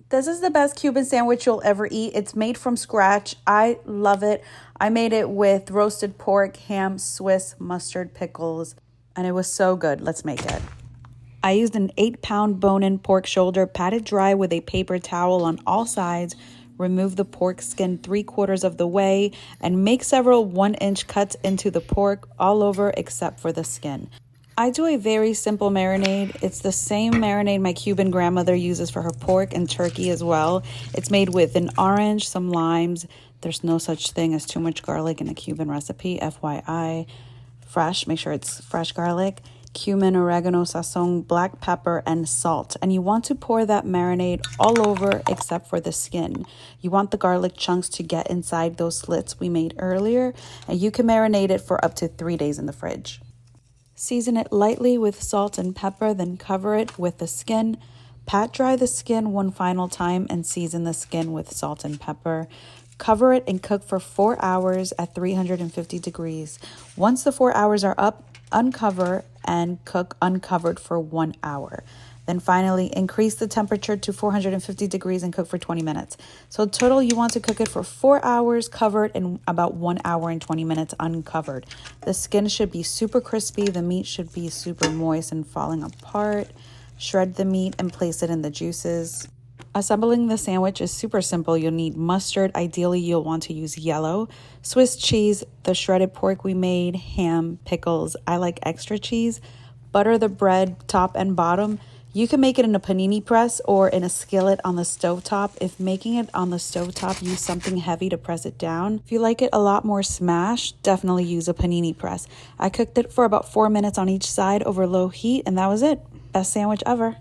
This is the best Cuban sandwich you'll ever eat. It's made from scratch. I love it. I made it with roasted pork, ham, Swiss, mustard, pickles, and it was so good. Let's make it. I used an 8-pound bone-in pork shoulder, patted dry with a paper towel on all sides. Remove the pork skin 3/4 of the way and make several 1-inch cuts into the pork all over except for the skin. I do a very simple marinade. It's the same marinade my Cuban grandmother uses for her pork and turkey as well. It's made with an orange, some limes. There's no such thing as too much garlic in a Cuban recipe, FYI. Fresh, make sure it's fresh garlic, cumin, oregano, sazon, black pepper, and salt. And you want to pour that marinade all over except for the skin. You want the garlic chunks to get inside those slits we made earlier, and you can marinate it for up to 3 days in the fridge. Season it lightly with salt and pepper, then cover it with the skin. Pat dry the skin one final time and season the skin with salt and pepper. Cover it and cook for 4 hours at 350 degrees. Once the 4 hours are up, uncover and cook uncovered for 1 hour. Then finally, increase the temperature to 450 degrees and cook for 20 minutes. So total, you want to cook it for 4 hours covered and about 1 hour and 20 minutes uncovered. The skin should be super crispy. The meat should be super moist and falling apart. Shred the meat and place it in the juices. Assembling the sandwich is super simple. You'll need mustard. Ideally, you'll want to use yellow. Swiss cheese, the shredded pork we made, ham, pickles. I like extra cheese. Butter the bread top and bottom. You can make it in a panini press or in a skillet on the stovetop. If making it on the stovetop, use something heavy to press it down. If you like it a lot more smashed, definitely use a panini press. I cooked it for about 4 minutes on each side over low heat, and that was it. Best sandwich ever.